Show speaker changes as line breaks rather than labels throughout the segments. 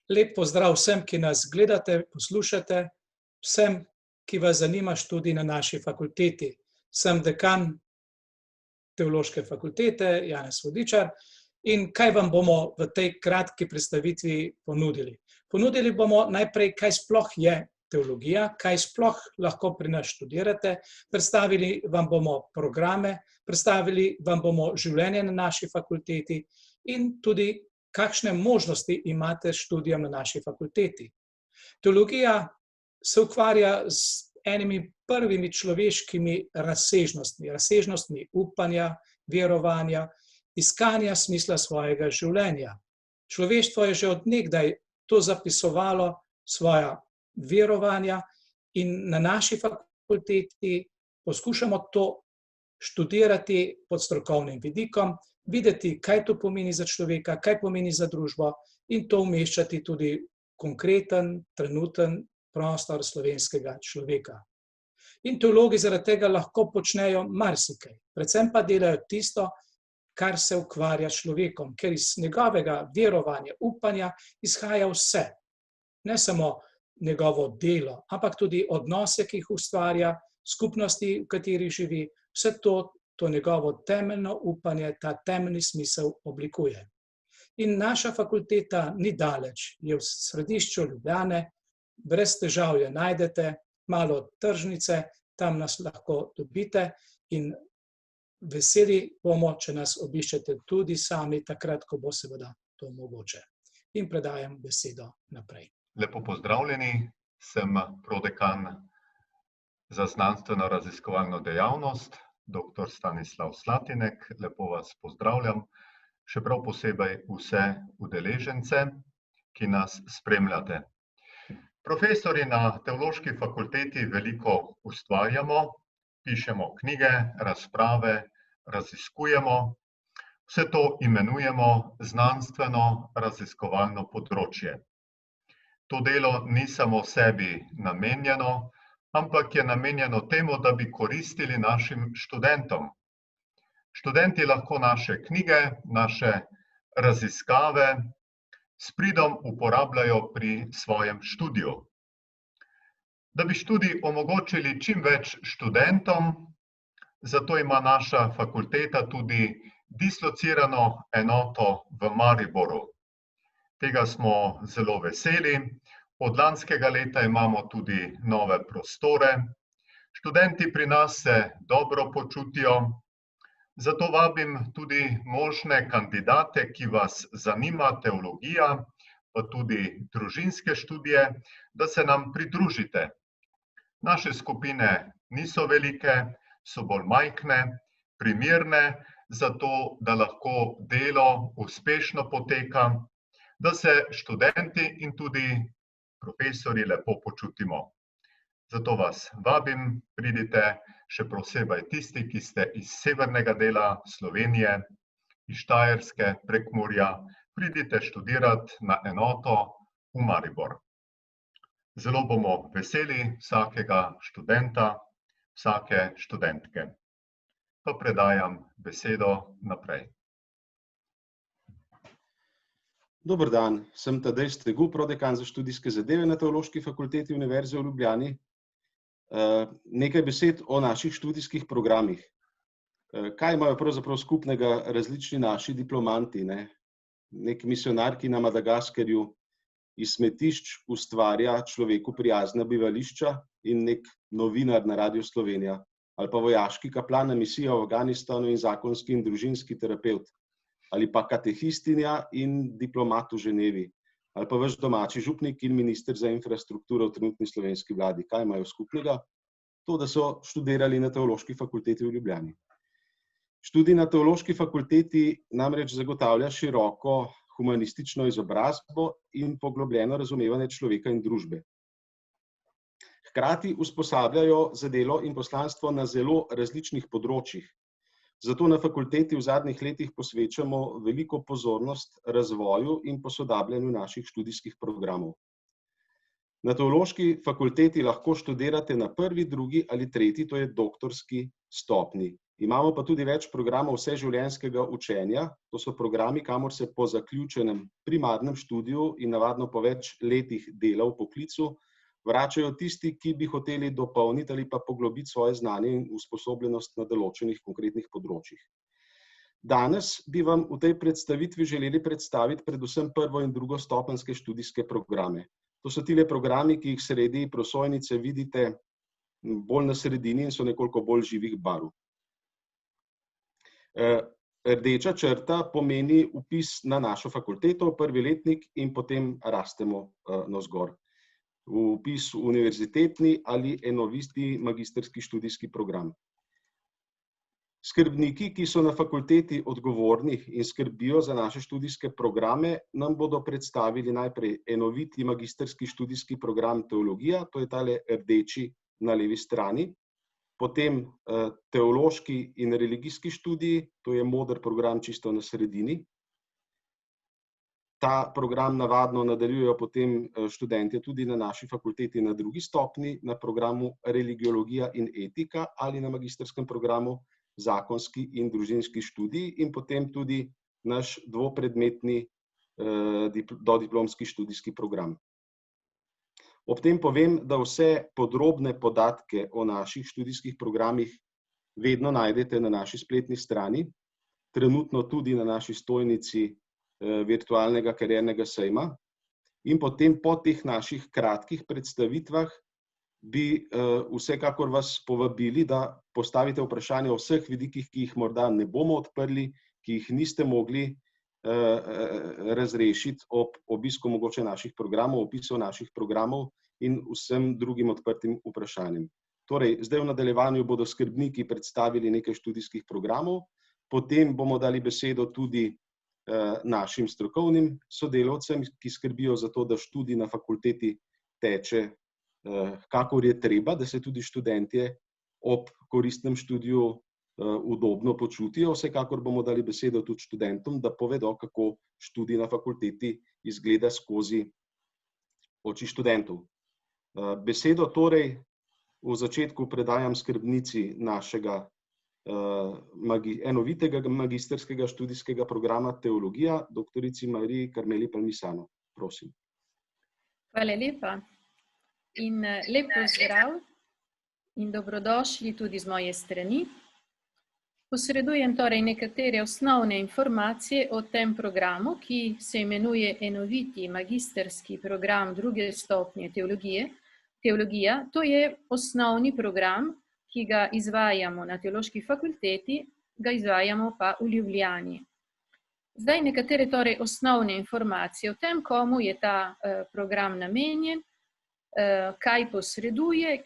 Lep pozdrav vsem, ki nas gledate, poslušate, vsem, ki vas zanima študij na naši fakulteti. Sem dekan Teološke fakultete, Janez Vodičar, in kaj vam bomo v tej kratki predstavitvi ponudili? Ponudili bomo najprej, kaj sploh je teologija, kaj sploh lahko pri nas študirate, predstavili vam bomo programe, predstavili vam bomo življenje na naši fakulteti in tudi kakšne možnosti imate s študijem na naši fakulteti. Teologija se ukvarja z enimi prvimi človeškimi razsežnostmi, razsežnostmi upanja, verovanja, iskanja smisla svojega življenja. Človeštvo je že od nekdaj to zapisovalo, svoja verovanja, in na naši fakulteti poskušamo to študirati pod strokovnim vidikom, videti, kaj to pomeni za človeka, kaj pomeni za družbo, in to umeščati tudi konkreten, trenuten prostor slovenskega človeka. In teologi zaradi tega lahko počnejo marsikaj, predvsem pa delajo tisto, kar se ukvarja s človekom, ker iz njegovega verovanja, upanja izhaja vse. Ne samo njegovo delo, ampak tudi odnose, ki jih ustvarja, skupnosti, v katerih živi, vse to njegovo temeljno upanje, ta temeljni smisel oblikuje. In naša fakulteta ni daleč, je v središču Ljubljane, brez težav jo najdete, malo od tržnice, tam nas lahko dobite in veseli bomo, če nas obiščete tudi sami, takrat, ko bo seveda to mogoče. In predajam besedo naprej.
Lepo pozdravljeni, sem prodekan za znanstveno-raziskovalno dejavnost, dr. Stanislav Slatinek, lepo vas pozdravljam, še prav posebej vse udeležence, ki nas spremljate. Profesorji na Teološki fakulteti veliko ustvarjamo, pišemo knjige, razprave, raziskujemo, vse to imenujemo znanstveno-raziskovalno področje. To delo ni samo sebi namenjeno, ampak je namenjeno temu, da bi koristili našim študentom. Študenti lahko naše knjige, naše raziskave s pridom uporabljajo pri svojem študiju. Da bi študij omogočili čim več študentom, zato ima naša fakulteta tudi dislocirano enoto v Mariboru. Tega smo zelo veseli. Od lanskega leta imamo tudi nove prostore. Študenti pri nas se dobro počutijo, zato vabim tudi možne kandidate, ki vas zanima teologija, pa tudi družinske študije, da se nam pridružite. Naše skupine niso velike, so bolj majhne, primerne, zato da lahko delo uspešno poteka, da se študenti in tudi profesorji lepo počutimo. Zato vas vabim, pridite, še posebej tisti, ki ste iz severnega dela Slovenije, iz Štajerske, Prekmurja, pridite študirati na enoto v Maribor. Zelo bomo veseli vsakega študenta, vsake študentke. Pa predajam besedo naprej.
Dober dan, sem Tadej Stregu, prodekan za študijske zadeve na Teološki fakulteti Univerze v Ljubljani. Nekaj besed o naših študijskih programih. Kaj imajo pravzaprav skupnega različni naši diplomanti, ne? Nek misionar, ki na Madagaskarju iz smetišč ustvarja človeku prijazna bivališča, in nek novinar na Radiu Slovenija, ali pa vojaški kaplan na misiji v Afganistanu in zakonski in družinski terapevt, ali pa katehistinja in diplomat v Ženevi, ali pa vaš domači župnik in minister za infrastrukturo v trenutni slovenski vladi. Kaj imajo skupnega? To, da so študirali na Teološki fakulteti v Ljubljani. Študij na Teološki fakulteti namreč zagotavlja široko humanistično izobrazbo in poglobljeno razumevanje človeka in družbe. Hkrati usposabljajo za delo in poslanstvo na zelo različnih področjih. Zato na fakulteti v zadnjih letih posvečamo veliko pozornost razvoju in posodabljanju naših študijskih programov. Na Teološki fakulteti lahko študirate na prvi, drugi ali tretji, to je doktorski stopnji. Imamo pa tudi več programov vseživljenjskega učenja. To so programi, kamor se po zaključenem primarnem študiju in navadno po več letih dela v poklicu vračajo tisti, ki bi hoteli dopolniti ali pa poglobiti svoje znanje in usposobljenost na določenih konkretnih področjih. Danes bi vam v tej predstavitvi želeli predstaviti predvsem prvo- in drugostopenjske študijske programe. To so tile programi, ki jih sredi prosojnice vidite bolj na sredini in so nekoliko bolj živih barv. Rdeča črta pomeni vpis na našo fakulteto, prvi letnik in potem rastemo navzgor. Vpis v univerzitetni ali enoviti magistrski študijski program. Skrbniki, ki so na fakulteti odgovorni in skrbijo za naše študijske programe, nam bodo predstavili najprej enoviti magistrski študijski program teologija, to je tale rdeči na levi strani, potem teološki in religijski študiji, to je moder program čisto na sredini. Ta program navadno nadaljujejo potem študentje tudi na naši fakulteti na drugi stopnji, na programu religiologija in etika ali na magistrskem programu zakonski in družinski študij in potem tudi naš dvopredmetni dodiplomski študijski program. Ob tem povem, da vse podrobne podatke o naših študijskih programih vedno najdete na naši spletni strani, trenutno tudi na naši stojnici virtualnega kariernega sejma. In potem po teh naših kratkih predstavitvah bi vsekakor vas povabili, da postavite vprašanje o vseh vidikih, ki jih morda ne bomo odprli, ki jih niste mogli razrešiti ob obisku mogoče naših programov, opisov naših programov in vsem drugim odprtim vprašanjem. Torej, zdaj v nadaljevanju bodo skrbniki predstavili nekaj študijskih programov, potem bomo dali besedo tudi našim strokovnim sodelavcem, ki skrbijo za to, da študij na fakulteti teče kakor je treba, da se tudi študentje ob koristnem študiju udobno počutijo. Vsekakor bomo dali besedo tudi študentom, da povedo, kako študij na fakulteti izgleda skozi oči študentov. Besedo torej v začetku predajam skrbnici našega enovitega magistrskega študijskega programa teologija, doktorici Mariji Karmeli Palmisano. Prosim.
Hvala lepa in lep pozdrav in dobrodošli tudi z moje strani. Posredujem torej nekatere osnovne informacije o tem programu, ki se imenuje enoviti magistrski program druge stopnje teologija. To je osnovni program, ki ga izvajamo na Teološki fakulteti, ga izvajamo pa v Ljubljani. Zdaj nekatere torej osnovne informacije o tem, komu je ta program namenjen, kaj posreduje,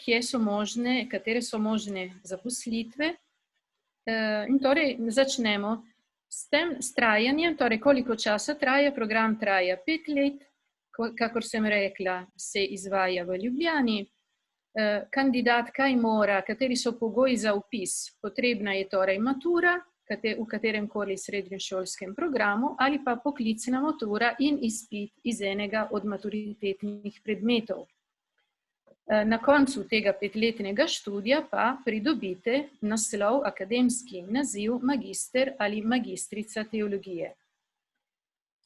katere so možne zaposlitve. In torej začnemo s tem trajanjem, torej koliko časa traja. Program traja 5 let, kakor sem rekla, se izvaja v Ljubljani. Kandidat kaj mora, kateri so pogoji za vpis? Potrebna je torej matura v kateremkoli srednješolskem programu ali pa poklicna matura in izpit iz enega od maturitetnih predmetov. Na koncu tega 5-letnega študija pa pridobite naslov, akademski naziv magister ali magistrica teologije.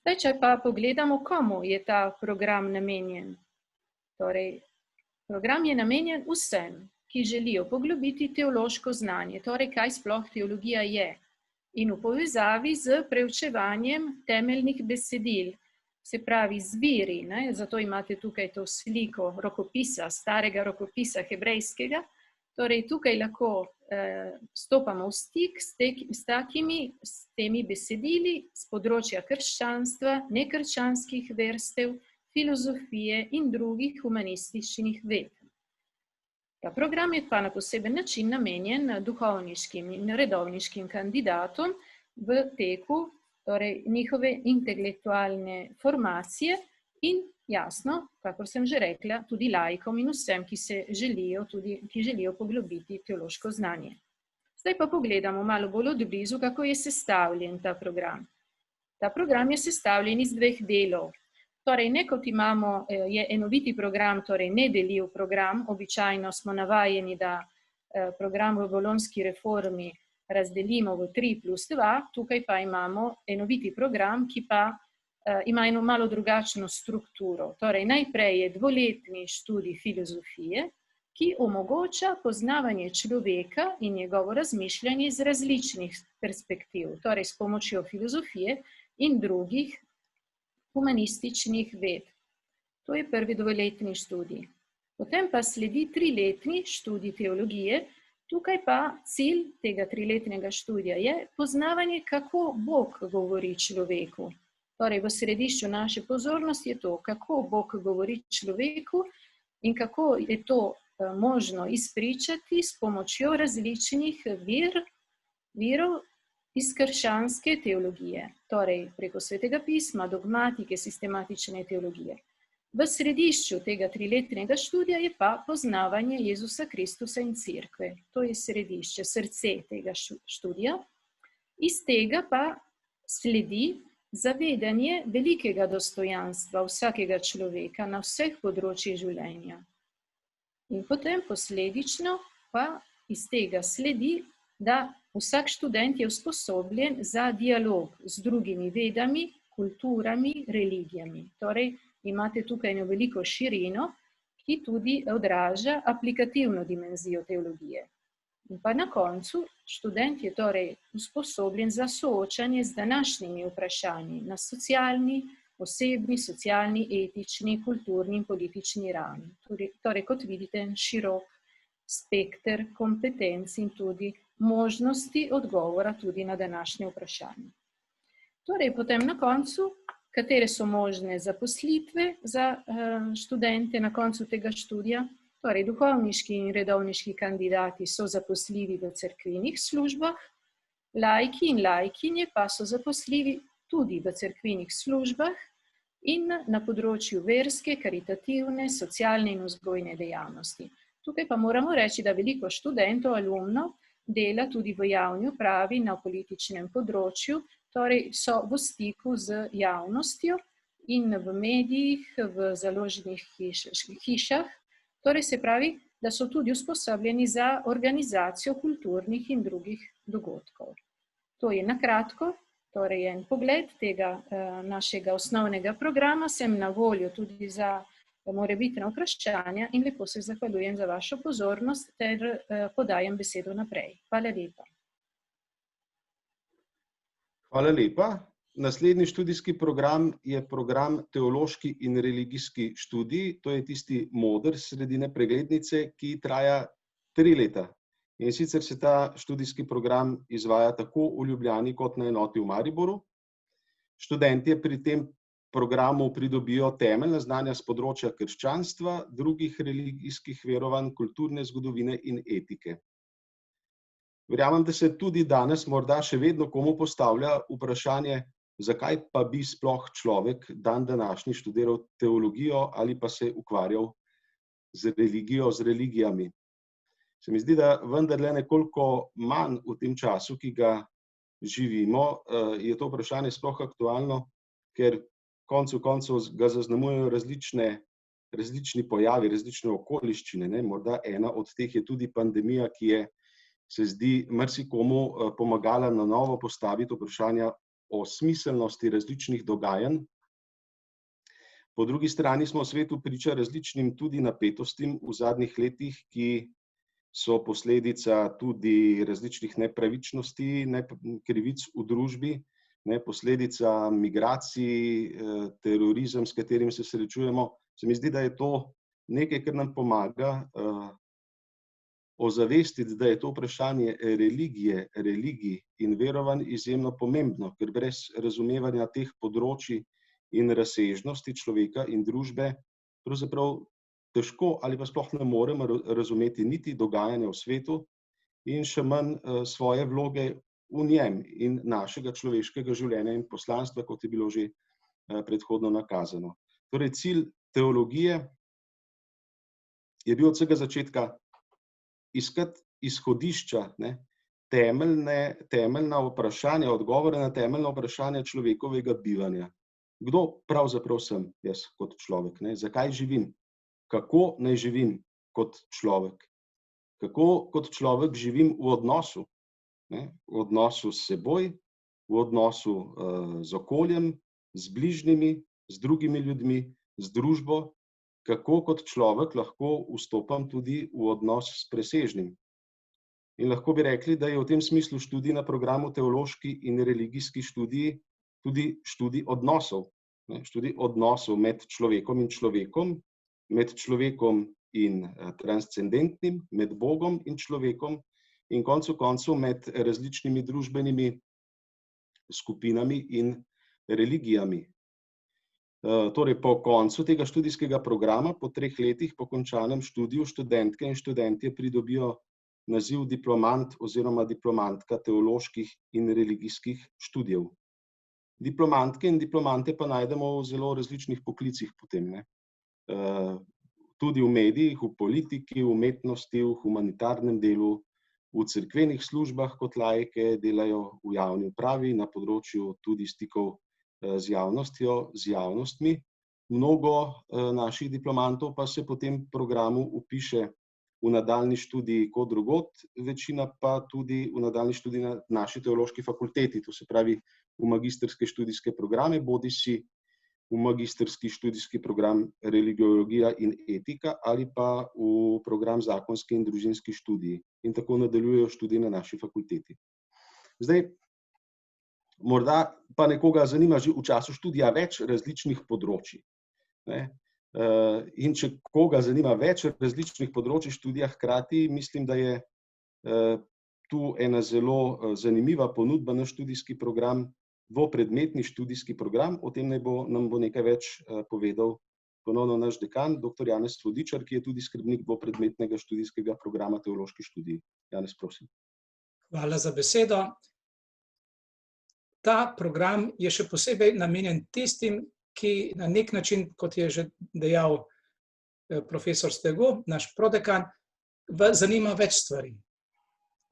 Zdaj, če pa pogledamo, komu je ta program namenjen. Torej, program je namenjen vsem, ki želijo poglobiti teološko znanje, torej kaj sploh teologija je, in v povezavi z preučevanjem temeljnih besedil, se pravi zbiri, zato imate tukaj to sliko rokopisa, starega rokopisa hebrejskega. Torej, tukaj lahko stopamo v stik s temi besedili z področja krščanstva, nekrščanskih verstev, filozofije in drugih humanističnih ved. Ta program je pa na poseben način namenjen duhovniškim in redovniškim kandidatom v teku torej njihove intelektualne formacije in jasno, kakor sem že rekla, tudi laikom in vsem, ki želijo poglobiti teološko znanje. Zdaj pa pogledamo malo bolj od blizu, kako je sestavljen ta program. Ta program je sestavljen iz 2 delov. Torej, kot imamo, je enoviti program, torej nedeljiv program. Običajno smo navajeni, da program v bolonjski reformi razdelimo v 3+2, tukaj pa imamo enoviti program, ki pa ima eno malo drugačno strukturo. Torej, najprej je 2-letni študij filozofije, ki omogoča poznavanje človeka in njegovo razmišljanje iz različnih perspektiv, torej s pomočjo filozofije in drugih humanističnih ved. To je prvi 2-letni študij. Potem pa sledi 3-letni študij teologije. Tukaj pa cilj tega 3-letnega študija je poznavanje, kako Bog govori človeku. Torej, v središču naše pozornosti je to, kako Bog govori človeku in kako je to možno izpričati s pomočjo različnih virov iz krščanske teologije, torej preko Svetega pisma, dogmatike, sistematične teologije. V središču tega 3-letnega študija je pa poznavanje Jezusa Kristusa in Cerkve. To je središče, srce tega študija. Iz tega pa sledi zavedanje velikega dostojanstva vsakega človeka na vseh področjih življenja. In potem posledično pa iz tega sledi, da vsak študent je usposobljen za dialog z drugimi vedami, kulturami, religijami. Torej, imate tukaj eno veliko širino, ki tudi odraža aplikativno dimenzijo teologije. In pa na koncu študent je torej usposobljen za soočanje z današnjimi vprašanji na socialni, osebni, socialni, etični, kulturni in politični ravni. Torej, kot vidite, širok spekter kompetenc in tudi možnosti odgovora tudi na današnje vprašanje. Torej, potem na koncu, katere so možne zaposlitve za študente na koncu tega študija? Torej, duhovniški in redovniški kandidati so zaposljivi v cerkvenih službah, laiki in laikinje pa so zaposljivi tudi v cerkvenih službah in na področju verske, karitativne, socialne in vzgojne dejavnosti. Tukaj pa moramo reči, da veliko študentov, alumnov, dela tudi v javni upravi na političnem področju, torej so v stiku z javnostjo in v medijih, v založnih hišah, torej se pravi, da so tudi usposobljeni za organizacijo kulturnih in drugih dogodkov. To je na kratko, torej en pogled tega našega osnovnega programa, sem na voljo tudi za morebitna vprašanja in lepo se zahvaljujem za vašo pozornost ter podajam besedo naprej. Hvala lepa.
Hvala lepa. Naslednji študijski program je program teološki in religijski študij. To je tisti moder sredine preglednice, ki traja 3 leta. In sicer se ta študijski program izvaja tako v Ljubljani kot na enoti v Mariboru. Študentje pri tem programu pridobijo temeljna znanja z področja krščanstva, drugih religijskih verovanj, kulturne zgodovine in etike. Verjamem, da se tudi danes morda še vedno komu postavlja vprašanje, zakaj pa bi sploh človek dan današnji študiral teologijo ali pa se ukvarjal z religijo, z religijami. Se mi zdi, da vendarle nekoliko manj v tem času, ki ga živimo, je to vprašanje sploh aktualno, ker koncu koncev ga zaznamujejo različni pojavi, različne okoliščine. Morda ena od teh je tudi pandemija, ki je, se zdi, marsikomu pomagala na novo postaviti vprašanja o smiselnosti različnih dogajanj. Po drugi strani smo v svetu priča različnim tudi napetostim v zadnjih letih, ki so posledica tudi različnih nepravičnosti, krivic v družbi, posledica migracij, terorizem, s katerim se srečujemo. Se mi zdi, da je to nekaj, kar nam pomaga ozavestiti, da je to vprašanje religije, religij in verovanj izjemno pomembno, ker brez razumevanja teh področij in razsežnosti človeka in družbe pravzaprav težko ali pa sploh ne moremo razumeti niti dogajanja v svetu in še manj svoje vloge v njem in našega človeškega življenja in poslanstva, kot je bilo že predhodno nakazano. Torej, cilj teologije je bil od vsega začetka iskati izhodišča, temeljna vprašanja, odgovore na temeljna vprašanja človekovega bivanja. Kdo pravzaprav sem jaz kot človek? Zakaj živim? Kako naj živim kot človek? Kako kot človek živim v odnosu v odnosu s seboj, v odnosu z okoljem, z bližnjimi, z drugimi ljudmi, z družbo, kako kot človek lahko vstopam tudi v odnos s presežnim. In lahko bi rekli, da je v tem smislu študij na programu teološki in religijski študiji tudi študij odnosov. Študij odnosov med človekom in človekom, med človekom in transcendentnim, med Bogom in človekom in koncu koncev med različnimi družbenimi skupinami in religijami. Torej, po koncu tega študijskega programa, po 3 letih po končanem študiju, študentke in študentje pridobijo naziv diplomant oziroma diplomantka teoloških in religijskih študijev. Diplomantke in diplomante pa najdemo v zelo različnih poklicih potem, tudi v medijih, v politiki, v umetnosti, v humanitarnem delu, v cerkvenih službah kot laike, delajo v javni upravi na področju tudi stikov z javnostjo, z javnostmi. Mnogo naših diplomantov pa se po tem programu vpiše v nadaljnji študij kot drugod, večina pa tudi v nadaljnji študij na naši teološki fakulteti, to se pravi v magistrske študijske programe, bodisi v magistrski študijski program religiologija in etika ali pa v program zakonski in družinski študiji. In tako nadaljujejo študij na naši fakulteti. Zdaj, morda pa nekoga zanima že v času študija več različnih področij. In če koga zanima več različnih področij študija hkrati, mislim, da je tu ena zelo zanimiva ponudba na študijski program, dvopredmetni študijski program. O tem nam bo nekaj več povedal ponovno naš dekan, dr. Janez Vodičar, ki je tudi skrbnik dvopredmetnega študijskega programa teološki študiji. Janez, prosim.
Hvala za besedo. Ta program je še posebej namenjen tistim, ki na nek način, kot je že dejal profesor Stegu, naš prodekan, zanima več stvari.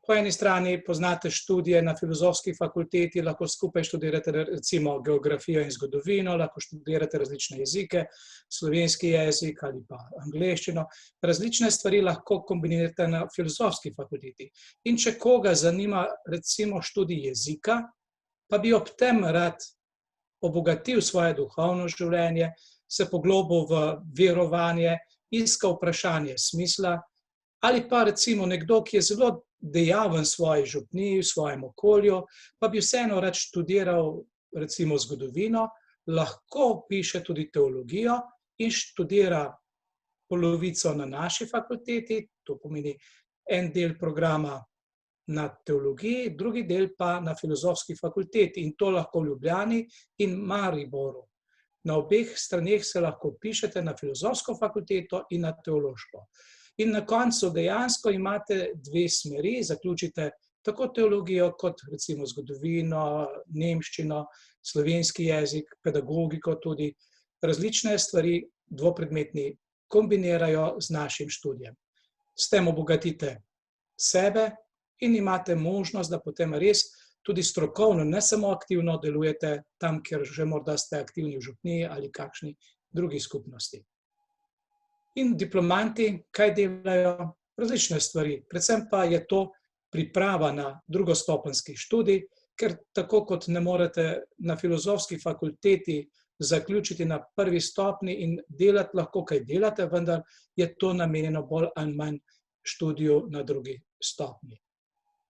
Po eni strani poznate študije na filozofski fakulteti, lahko skupaj študirate recimo geografijo in zgodovino, lahko študirate različne jezike, slovenski jezik ali pa angleščino. Različne stvari lahko kombinirate na filozofski fakulteti. In če koga zanima recimo študij jezika, pa bi ob tem rad obogatil svoje duhovno življenje, se poglobil v verovanje, iskal vprašanje smisla, ali pa recimo nekdo, ki je zelo dejaven v svoji župniji, v svojem okolju, pa bi vseeno rad študiral recimo zgodovino, lahko piše tudi teologijo in študira polovico na naši fakulteti, to pomeni en del programa na teologiji, drugi del pa na filozofski fakulteti in to lahko v Ljubljani in Mariboru. Na obeh straneh se lahko pišete na filozofsko fakulteto in na teološko. In na koncu dejansko imate 2 smeri, zaključite tako teologijo kot recimo zgodovino, nemščino, slovenski jezik, pedagogiko tudi. Različne stvari dvopredmetni kombinirajo z našim študijem. S tem obogatite sebe in imate možnost, da potem res tudi strokovno, ne samo aktivno delujete tam, kjer že morda ste aktivni v župniji ali kakšni drugi skupnosti. In diplomanti, kaj delajo? Različne stvari. Predvsem pa je to priprava na drugostopenjski študij, ker tako kot ne morete na filozofski fakulteti zaključiti na prvi stopnji in delati lahko, kaj delate, vendar je to namenjeno bolj ali manj študiju na drugi stopnji.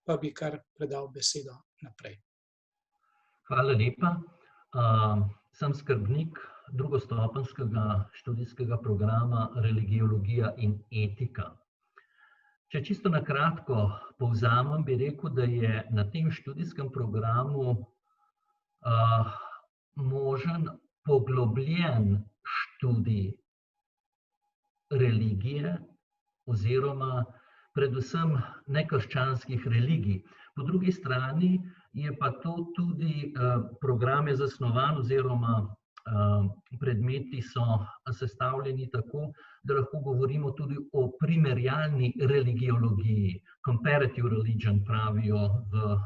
Pa bi kar predal besedo naprej.
Hvala lepa. Sem skrbnik drugostopenjskega študijskega programa religiologija in etika. Če čisto na kratko povzamem, bi rekel, da je na tem študijskem programu možen poglobljen študij religije oziroma predvsem nekrščanskih religij. Po drugi strani je pa to tudi program je zasnovan oziroma predmeti so sestavljeni tako, da lahko govorimo tudi o primerjalni religiologiji, comparative religion pravijo na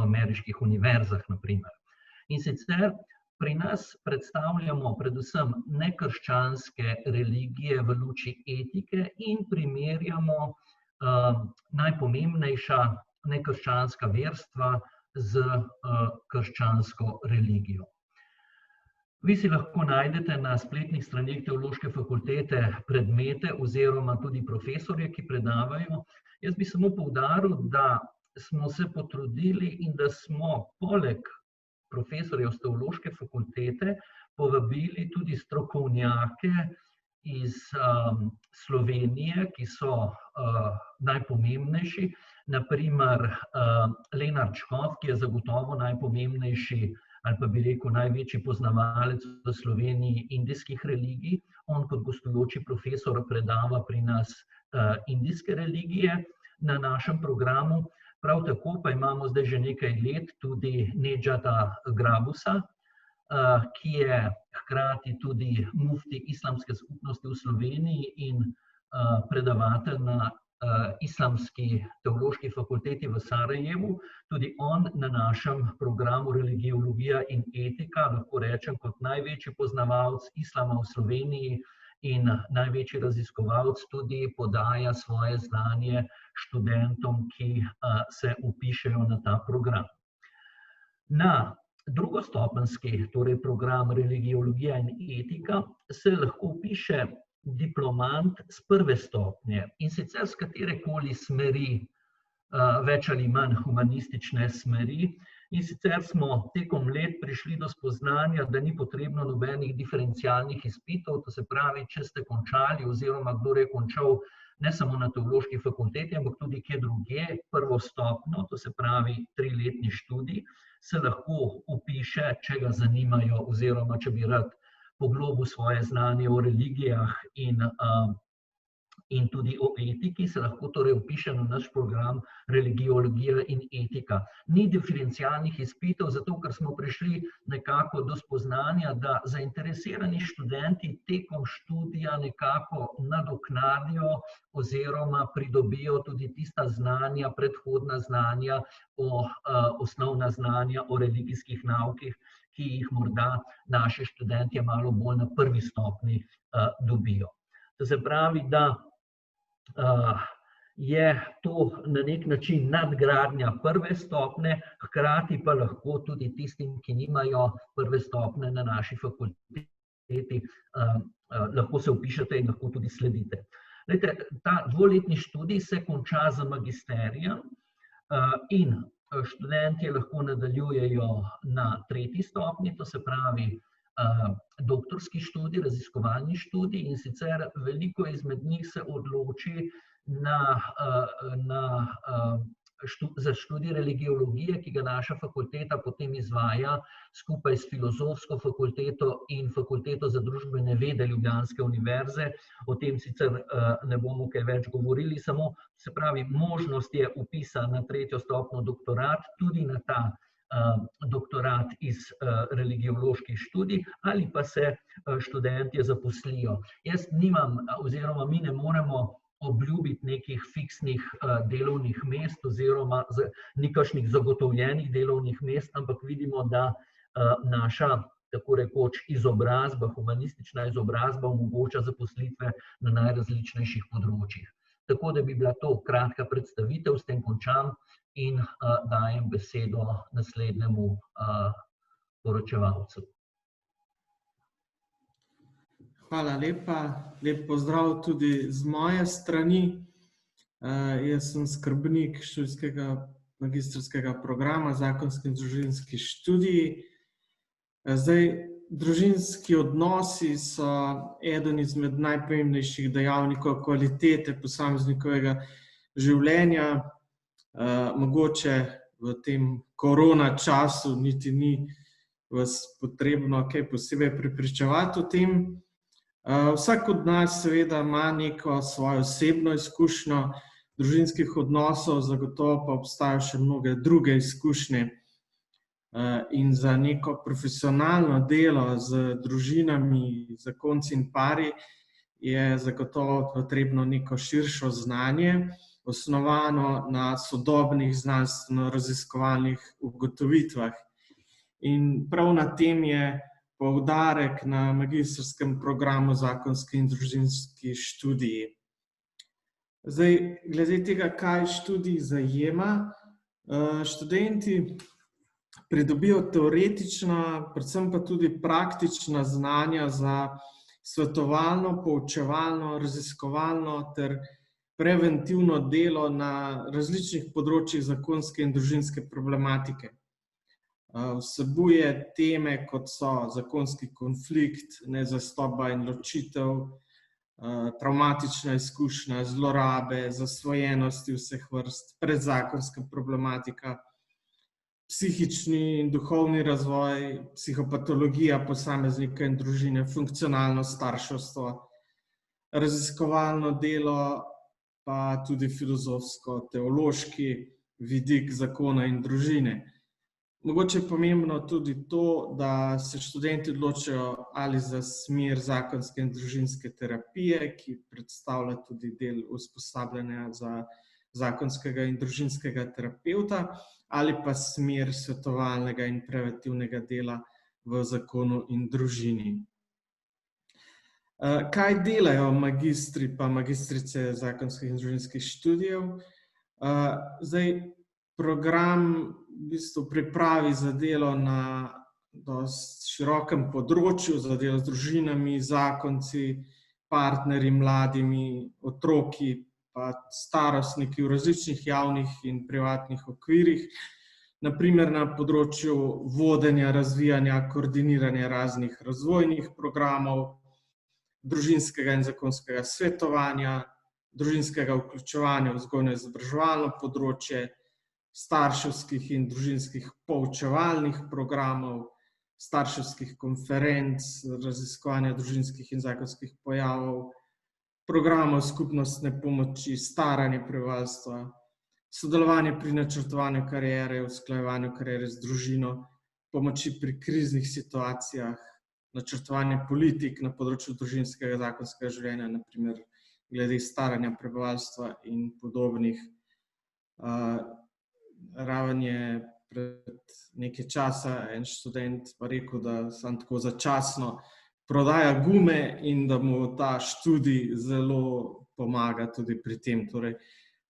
ameriških univerzah, na primer. In sicer pri nas predstavljamo predvsem nekrščanske religije v luči etike in primerjamo najpomembnejša nekrščanska verstva z krščansko religijo. Vi si lahko najdete na spletnih straneh Teološke fakultete predmete oziroma tudi profesorje, ki predavajo. Jaz bi samo poudaril, da smo se potrudili in da smo poleg profesorjev z Teološke fakultete povabili tudi strokovnjake iz Slovenije, ki so najpomembnejši, naprimer Lenart Škof, ki je zagotovo najpomembnejši ali pa bi rekel največji poznavalec v Sloveniji indijskih religij. On kot gostujoči profesor predava pri nas indijske religije na našem programu. Prav tako pa imamo zdaj že nekaj let tudi Nedžada Grabusa, ki je hkrati tudi mufti islamske skupnosti v Sloveniji in predavatelj na Islamski teološki fakulteti v Sarajevu. Tudi on na našem programu Religiologija in etika, lahko rečem, kot največji poznavalec islama v Sloveniji in največji raziskovalec tudi podaja svoje znanje študentom, ki se vpišejo na ta program. Na drugostopenjski, torej program Religiologija in etika, se lahko vpiše diplomant z prve stopnje, in sicer z katerekoli smeri, več ali manj humanistične smeri. In sicer smo tekom let prišli do spoznanja, da ni potrebno nobenih diferencialnih izpitov, to se pravi, če ste končali oziroma kdo je končal ne samo na Teološki fakulteti, ampak tudi kje drugje prvo stopnjo, to se pravi 3-letni študij, se lahko vpiše, če ga zanimajo oziroma če bi rad poglobil svoje znanje o religijah in tudi o etiki, se lahko torej vpiše na naš program Religiologija in etika. Ni diferencialnih izpitov, zato ker smo prišli nekako do spoznanja, da zainteresirani študenti tekom študija nekako nadoknadijo oziroma pridobijo tudi tista znanja, predhodna znanja, osnovna znanja o religijskih naukih, ki jih morda naši študentje malo bolj na prvi stopnji dobijo. To se pravi, da je to na nek način nadgradnja prve stopnje, hkrati pa lahko tudi tistim, ki nimajo prve stopnje na naši fakulteti, lahko se vpišete in lahko tudi sledite. Ta dvoletni študij se konča z magisterijem in študentje lahko nadaljujejo na 3. stopnji, to se pravi doktorski študij, raziskovalni študij, in sicer veliko izmed njih se odloči za študij religiologije, ki ga naša fakulteta potem izvaja skupaj s Filozofsko fakulteto in Fakulteto za družbene vede Ljubljanske univerze. O tem sicer ne bomo kaj več govorili, samo se pravi, možnost je vpisa na 3. stopnjo doktorat, tudi na ta doktorat iz religioloških študij, ali pa se študentje zaposlijo. Jaz nimam oziroma mi ne moremo obljubiti nekih fiksnih delovnih mest oziroma nikašnih zagotovljenih delovnih mest, ampak vidimo, da naša tako rekoč izobrazba, humanistična izobrazba omogoča zaposlitve na najrazličnejših področjih. Tako da bi bila to kratka predstavitev, s tem končam in dajem besedo naslednjemu poročevalcu.
Hvala lepa, lep pozdrav tudi z moje strani. Jaz sem skrbnik študijskega magistrskega programa Zakonski in družinski študiji. Zdaj, družinski odnosi so eden izmed najpomembnejših dejavnikov kvalitete posameznikovega življenja. Mogoče v tem korona času niti ni vas potrebno kaj posebej prepričevati o tem. Vsak od nas seveda ima neko svojo osebno izkušnjo družinskih odnosov, zagotovo pa obstajajo še mnoge druge izkušnje. In za neko profesionalno delo z družinami, zakonci in pari je zagotovo potrebno neko širšo znanje, osnovano na sodobnih znanstveno-raziskovalnih ugotovitvah. In prav na tem je poudarek na magistrskem programu Zakonski in družinski študiji. Zdaj, glede tega, kaj študij zajema, študenti pridobijo teoretična, predvsem pa tudi praktična znanja za svetovalno, poučevalno, raziskovalno ter preventivno delo na različnih področjih zakonske in družinske problematike. Vsebuje teme, kot so zakonski konflikt, nezastopa in ločitev, travmatična izkušnja, zlorabe, zasvojenosti vseh vrst, predzakonska problematika, psihični in duhovni razvoj, psihopatologija posameznika in družine, funkcionalno starševstvo, raziskovalno delo, pa tudi filozofsko-teološki vidik zakona in družine. Mogoče je pomembno tudi to, da se študenti odločajo ali za smer zakonske in družinske terapije, ki predstavlja tudi del usposabljanja za zakonskega in družinskega terapevta, ali pa smer svetovalnega in preventivnega dela v zakonu in družini. Kaj delajo magistri pa magistrice zakonskih in družinskih študijev? Zdaj, program v bistvu pripravi za delo na dosti širokem področju, za delo z družinami, zakonci, partnerji, mladimi, otroki, pa starostniki v različnih javnih in privatnih okvirih, na primer na področju vodenja, razvijanja, koordiniranja raznih razvojnih programov, družinskega in zakonskega svetovanja, družinskega vključevanja v vzgojno-izobraževalno področje, starševskih in družinskih poučevalnih programov, starševskih konferenc, raziskovanja družinskih in zakonskih pojavov, programov skupnostne pomoči, staranja prebivalstva, sodelovanje pri načrtovanju kariere, usklajevanju kariere z družino, pomoči pri kriznih situacijah, načrtovanje politik na področju družinskega zakonskega življenja, na primer glede staranja prebivalstva in podobnih. Raven je pred nekaj časa en študent pa rekel, da samo tako začasno prodaja gume in da mu ta študij zelo pomaga tudi pri tem, torej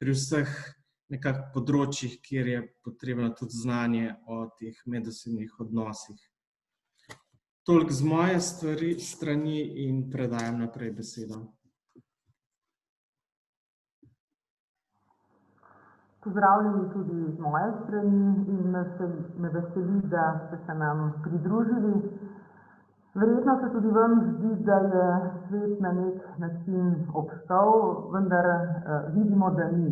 pri vseh nekako področjih, kjer je potrebno tudi znanje o teh medosebnih odnosih. Toliko z moje strani in predajam naprej besedo.
Pozdravljeni tudi z moje strani in me veseli, da ste se nam pridružili. Verjetno se tudi vam zdi, da je svet na nek način obstal, vendar vidimo, da ni.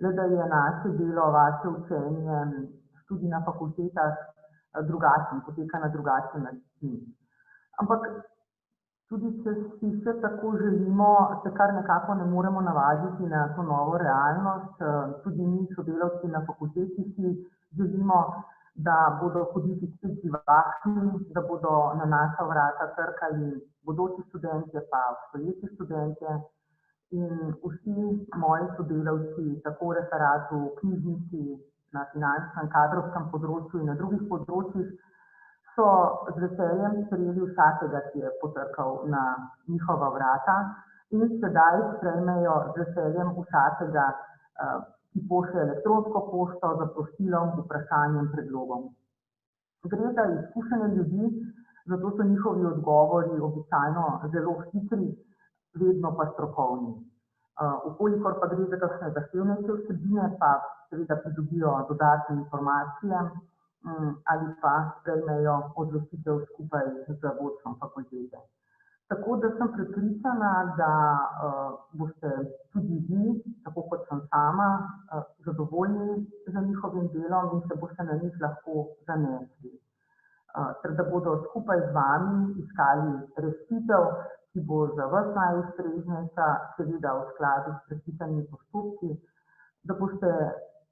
Le da je naše delo, vaše učenje, študij na fakultetah drugačen, poteka na drugačen način. Ampak tudi če si vse tako želimo, se kar nekako ne moremo navaditi na to novo realnost. Tudi mi, sodelavci na fakulteti, si želimo, da bodo hodniki spet živahni, da bodo na naša vrata trkali bodoči študentje pa obstoječi študentje. In vsi moji sodelavci, tako v referatu, knjižnici, na finančnem, kadrovskem področju in na drugih področjih, so z veseljem sprejeli vsakega, ki je potrkal na njihova vrata in sedaj sprejmejo z veseljem vsakega, ki pošlje elektronsko pošto z zaprosilom, vprašanjem, predlogom. Gre za izkušene ljudi, zato so njihovi odgovori običajno zelo hitri, vedno pa strokovni. Ukolikor pa gre za kakšne zahtevnejše vsebine, pa seveda pridobijo dodatne informacije ali pa sprejmejo odločitev skupaj z vodstvom fakultete. Tako da sem prepričana, da boste tudi vi, tako kot sem sama, zadovoljni z njihovim delom in se boste na njih lahko zanesli. Ter da bodo skupaj z vami iskali rešitev, ki bo za vas najustreznejša, seveda v skladu s predpisanimi postopki, da boste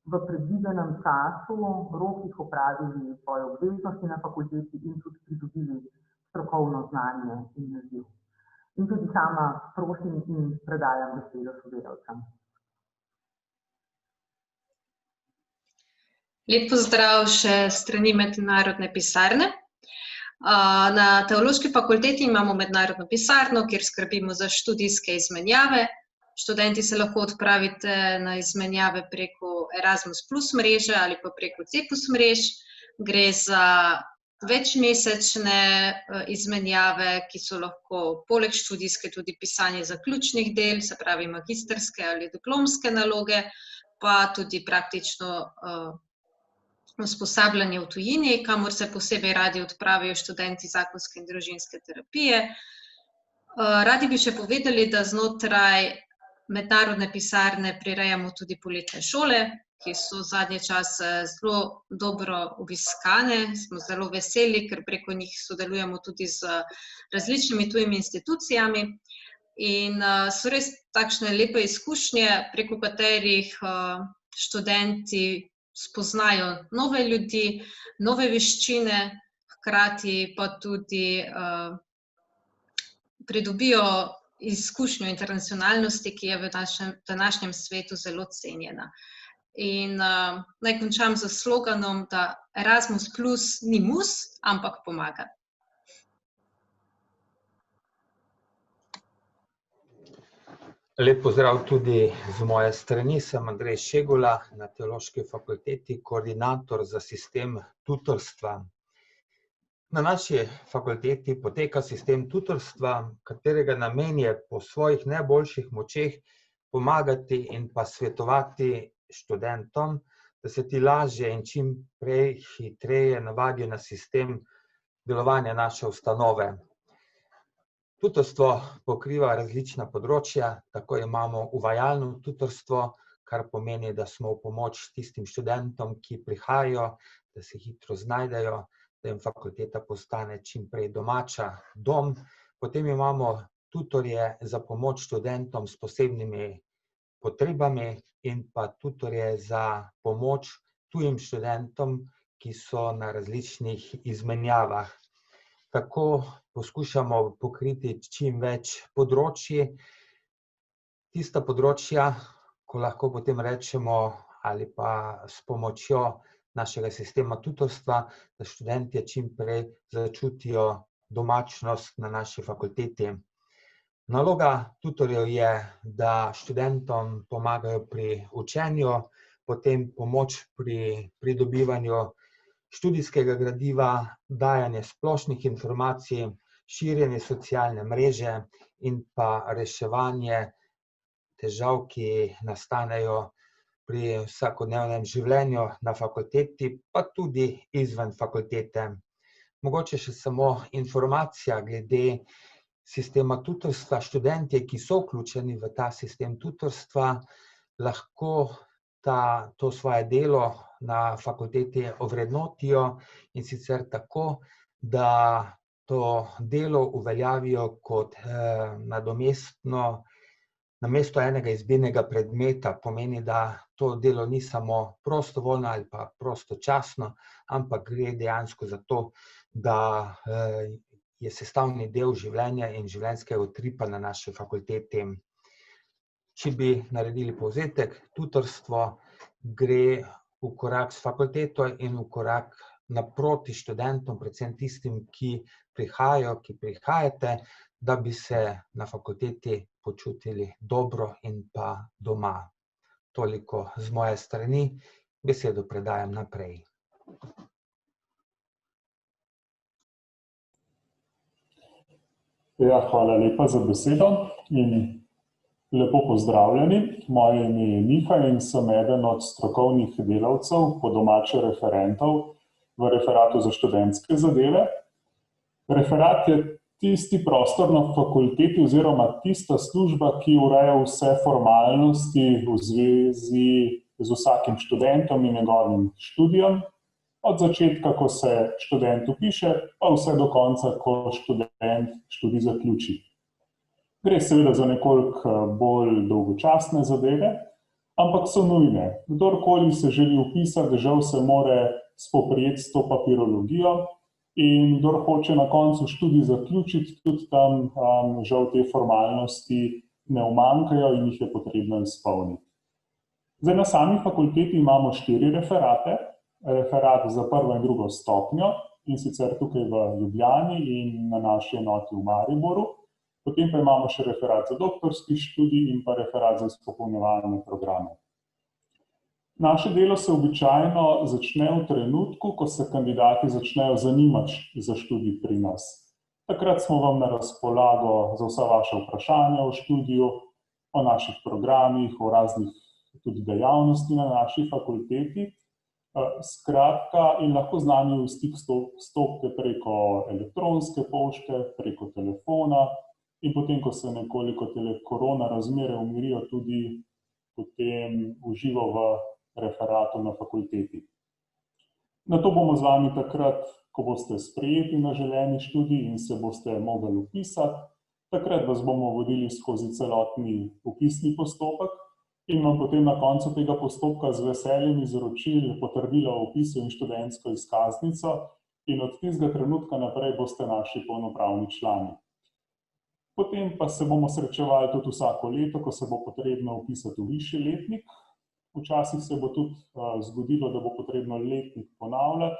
v predvidenem času, rokih opravili svoje obveznosti na fakulteti in tudi pridobili strokovno znanje in naziv. In tudi sama prosim in predajam besedo sodelavcem.
Lep pozdrav še strani Mednarodne pisarne. Na Teološki fakulteti imamo mednarodno pisarno, kjer skrbimo za študijske izmenjave. Študenti se lahko odpravite na izmenjave preko Erasmus Plus mreže ali pa preko Cepus mrež. Gre za večmesečne izmenjave, ki so lahko poleg študijske tudi pisanje zaključnih del, se pravi magistrske ali diplomske naloge, pa tudi praktično usposabljanje v tujini, kamor se posebej radi odpravijo študenti zakonske in družinske terapije. Radi bi še povedali, da znotraj mednarodne pisarne prirejamo tudi poletne šole, ki so zadnje čase zelo dobro obiskane. Smo zelo veseli, ker preko njih sodelujemo tudi z različnimi tujimi institucijami. In so res takšne lepe izkušnje, preko katerih študenti spoznajo nove ljudi, nove veščine, hkrati pa tudi pridobijo izkušnjo internacionalnosti, ki je v današnjem svetu zelo cenjena. In naj končam z sloganom, da Erasmus Plus ni mus, ampak pomaga.
Lep pozdrav tudi z moje strani, sem Andrej Šegula, na Teološki fakulteti, koordinator za sistem tutorstva. Na naši fakulteti poteka sistem tutorstva, katerega namen je po svojih najboljših močeh pomagati in pa svetovati študentom, da se ti lažje in čim prej hitreje navadijo na sistem delovanja naše ustanove. Tutorstvo pokriva različna področja, tako imamo uvajalno tutorstvo, kar pomeni, da smo v pomoč tistim študentom, ki prihajajo, da se hitro znajdejo, da jim fakulteta postane čim prej domača dom. Potem imamo tutorje za pomoč študentom s posebnimi potrebami in pa tutorje za pomoč tujim študentom, ki so na različnih izmenjavah. Tako poskušamo pokriti čim več področji. Tista področja, ko lahko potem rečemo, ali pa s pomočjo našega sistema tutorstva, da študentje čim prej začutijo domačnost na naši fakulteti. Naloga tutorjev je, da študentom pomagajo pri učenju, potem pomoč pri pridobivanju študijskega gradiva, dajanje splošnih informacij, širjenje socialne mreže in pa reševanje težav, ki nastanejo pri vsakodnevnem življenju na fakulteti, pa tudi izven fakultete. Mogoče še samo informacija glede sistema tutorstva. Študentje, ki so vključeni v ta sistem tutorstva, lahko to svoje delo na fakulteti ovrednotijo, in sicer tako, da to delo uveljavijo kot namesto enega izbirnega predmeta. Pomeni, da to delo ni samo prostovoljno ali pa prostočasno, ampak gre dejansko za to, da je sestavni del življenja in življenjskega utripa na naši fakulteti. Če bi naredili povzetek, tutorstvo gre v korak s fakulteto in v korak naproti študentom, predvsem tistim, ki prihajajo, ki prihajate, da bi se na fakulteti počutili dobro in pa doma. Toliko z moje strani, besedo predajam naprej.
Ja, hvala lepa za besedo in lepo pozdravljeni. Moje ime je Miha in sem eden od strokovnih delavcev, po domače referentov v referatu za študentske zadeve. Referat je tisti prostor na fakulteti oziroma tista služba, ki ureja vse formalnosti v zvezi z vsakim študentom in njegovim študijem, od začetka, ko se študent vpiše, pa vse do konca, ko študent študij zaključi. Gre seveda za nekoliko bolj dolgočasne zadeve, ampak so nujne. Kdorkoli se želi vpisati, žal se mora spoprijeti s to papirologijo, in kdor hoče na koncu študij zaključiti, tudi tam žal te formalnosti ne umanjkajo in jih je potrebno izpolniti. Zdaj, na sami fakulteti imamo 4 referate. Referat za prvo in drugo stopnjo, in sicer tukaj v Ljubljani in na naši enoti v Mariboru. Potem pa imamo še referat za doktorski študij in pa referat za izpopolnjevalne programe. Naše delo se običajno začne v trenutku, ko se kandidati začnejo zanimati za študij pri nas. Takrat smo vam na razpolago za vsa vaša vprašanja o študiju, o naših programih, o raznih tudi dejavnosti na naši fakulteti. Skratka, in lahko z nami v stik stopite preko elektronske pošte, preko telefona in potem, ko se nekoliko korona razmere umirijo, tudi potem uživo v referatu na fakulteti. Na to bomo z vami takrat, ko boste sprejeti na želeni študij in se boste mogli vpisati, takrat vas bomo vodili skozi celotni vpisni postopek in vam potem na koncu tega postopka z veseljem izročili potrdilo o vpisu in študentsko izkaznico in od tistega trenutka naprej boste naši polnopravni člani. Potem pa se bomo srečevali tudi vsako leto, ko se bo potrebno vpisati v višji letnik. Včasih se bo tudi zgodilo, da bo potrebno letnik ponavljati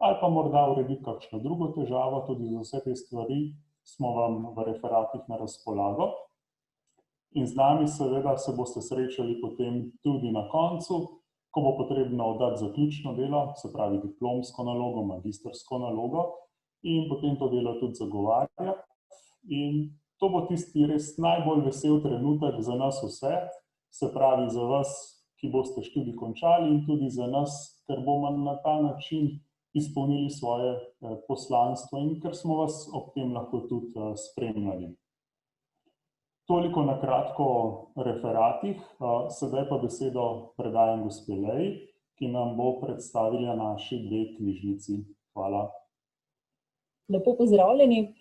ali pa morda urediti kakšno drugo težavo, tudi za vse te stvari smo vam v referatih na razpolago. In z nami seveda se boste srečali potem tudi na koncu, ko bo potrebno oddati zaključno delo, se pravi diplomsko nalogo, magistrsko nalogo in potem to delo tudi zagovarjati. In to bo tisti res najbolj vesel trenutek za nas vse, se pravi za vas, ki boste študij končali in tudi za nas, ker bomo na ta način izpolnili svoje poslanstvo in ker smo vas ob tem lahko tudi spremljali. Toliko na kratko o referatih, sedaj pa besedo predajam gospe Leji, ki nam bo predstavila naši dve knjižnici. Hvala.
Lepo pozdravljeni.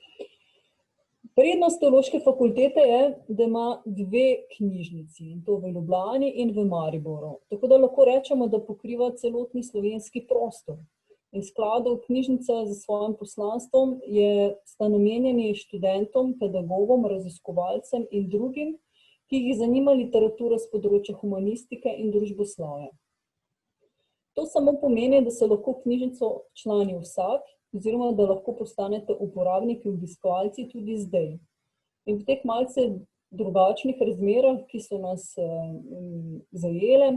Prednost Teološke fakultete je, da ima dve knjižnici, in to v Ljubljani in v Mariboru. Tako da lahko rečemo, da pokriva celotni slovenski prostor. In skladov knjižnica za svojim poslanstvom sta namenjeni študentom, pedagogom, raziskovalcem in drugim, ki jih zanima literatura z področja humanistike in družboslovja. To samo pomeni, da se lahko knjižnico člani vsak, oziroma da lahko postanete uporabniki in obiskovalci tudi zdaj. In v teh malce drugačnih razmerah, ki so nas zajele,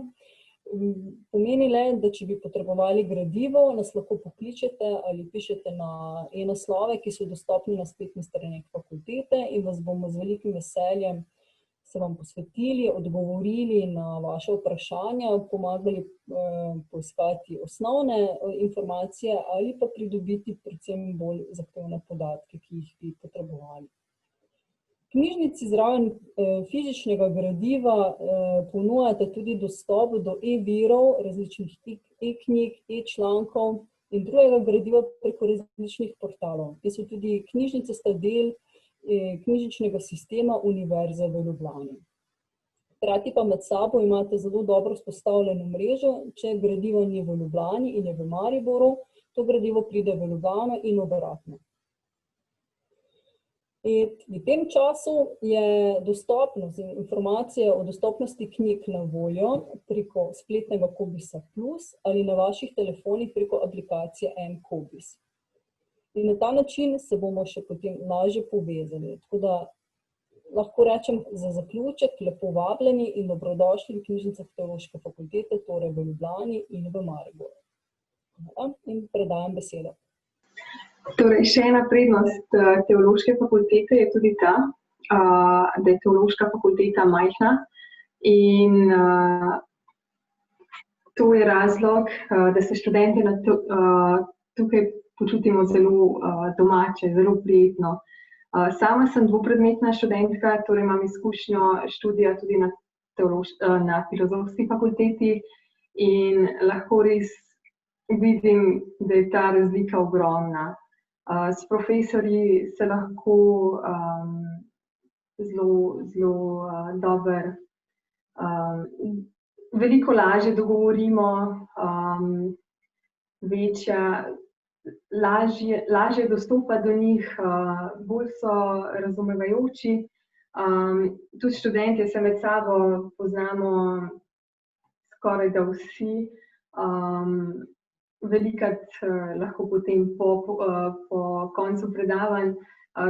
pomeni le, da če bi potrebovali gradivo, nas lahko pokličete ali pišete na e-naslove, ki so dostopni na spletni strani fakultete in vas bomo z velikim veseljem se vam posvetili, odgovorili na vaše vprašanja, pomagali poiskati osnovne informacije ali pa pridobiti predvsem bolj zahtevne podatke, ki jih bi potrebovali. Knjižnici zraven fizičnega gradiva ponujate tudi dostop do e-virov, različnih e-knjig, e-člankov in drugega gradiva preko različnih portalov, ki so tudi knjižnice sta del knjižničnega sistema Univerze v Ljubljani. Hkrati pa med sabo imate zelo dobro vzpostavljeno mrežo, če gradivo ni v Ljubljani in je v Mariboru, to gradivo pride v Ljubljano in obratno. V tem času je dostopnost in informacije o dostopnosti knjig na voljo preko spletnega Kobisa Plus ali na vaših telefonih preko aplikacije mKobis. In na ta način se bomo še potem lažje povezali. Tako da lahko rečem za zaključek, lepo vabljeni in dobrodošli v knjižnicah Teološke fakultete, torej v Ljubljani in v Mariboru. In predajam besedo.
Torej, še ena prednost Teološke fakultete je tudi ta, da je Teološka fakulteta majhna in to je razlog, da se študenti tukaj počutimo zelo domače, zelo prijetno. Sama sem dvopredmetna študentka, torej imam izkušnjo študija tudi na Filozofski fakulteti in lahko res vidim, da je ta razlika ogromna. S profesorji se lahko zelo dobro, veliko lažje dogovorimo, lažje dostopa do njih, bolj so razumevajoči. Tudi študentje se med sabo poznamo skoraj da vsi. Velikokrat lahko potem po koncu predavanj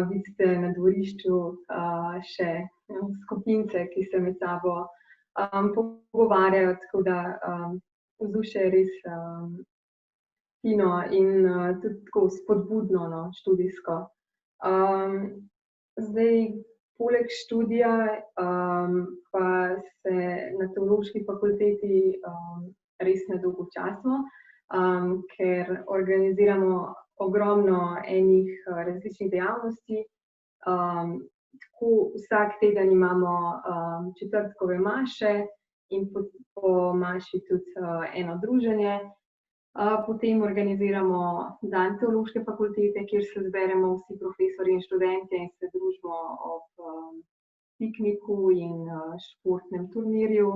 vidite na dvorišču še skupince, ki se med sabo pogovarjajo, tako da vzdušje je res fino in tudi tako spodbudno, študijsko. Zdaj, poleg študija pa se na Teološki fakulteti res nedolgočasimo, ker organiziramo ogromno enih različnih dejavnosti. Tako vsak teden imamo četrtkove maše in po maši tudi eno druženje. Potem organiziramo dan Teološke fakultete, kjer se zberemo vsi profesorji in študentje in se družimo ob pikniku in športnem turnirju.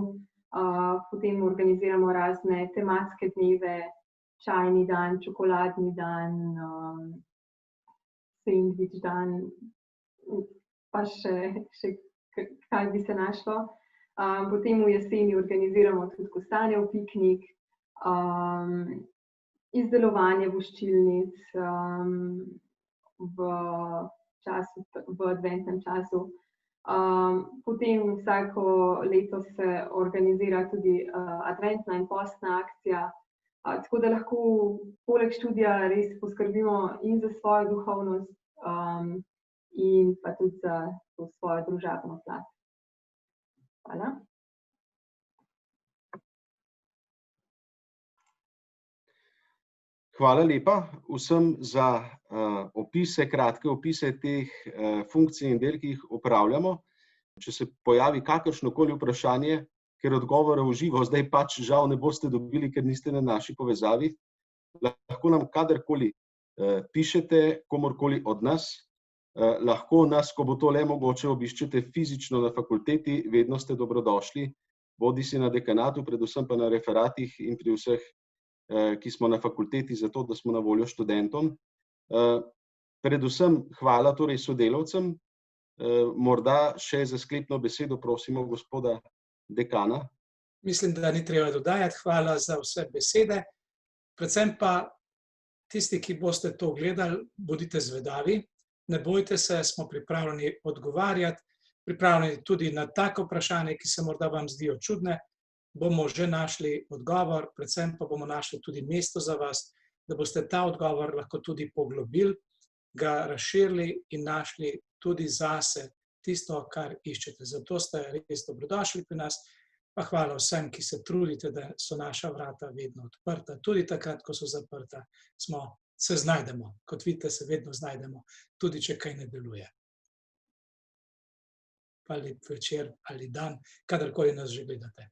Potem organiziramo razne tematske dneve, čajni dan, čokoladni dan, sendvič dan, pa še kaj bi se našlo. Potem v jeseni organiziramo tudi kostanjev piknik, izdelovanje voščilnic v adventnem času. Potem vsako leto se organizira tudi adventna in postna akcija, tako da lahko poleg študija res poskrbimo in za svojo duhovnost in pa tudi za svojo družabno plat. Hvala.
Hvala lepa vsem za opise, kratke opise teh funkcij in del, ki jih opravljamo. Če se pojavi kakršnokoli vprašanje, ker odgovore v živo zdaj pač žal ne boste dobili, ker niste na naši povezavi, lahko nam kadarkoli pišete, komorkoli od nas, lahko nas, ko bo to le mogoče, obiščete fizično na fakulteti, vedno ste dobrodošli, bodisi na dekanatu, predvsem pa na referatih in pri vseh, ki smo na fakulteti, zato da smo na voljo študentom. Predvsem hvala torej sodelavcem. Morda še za sklepno besedo prosimo gospoda dekana.
Mislim, da ni treba dodajati. Hvala za vse besede. Predvsem pa tisti, ki boste to gledali, bodite zvedavi. Ne bojte se, smo pripravljeni odgovarjati, pripravljeni tudi na tako vprašanje, ki se morda vam zdijo čudne. Bomo že našli odgovor, predvsem pa bomo našli tudi mesto za vas, da boste ta odgovor lahko tudi poglobili, ga razširili in našli tudi zase tisto, kar iščete. Zato ste res dobrodošli pri nas, pa hvala vsem, ki se trudite, da so naša vrata vedno odprta. Tudi takrat, ko so zaprta, se znajdemo. Kot vidite, se vedno znajdemo, tudi če kaj ne deluje. Pa lep večer ali dan, kadarkoli nas že gledate.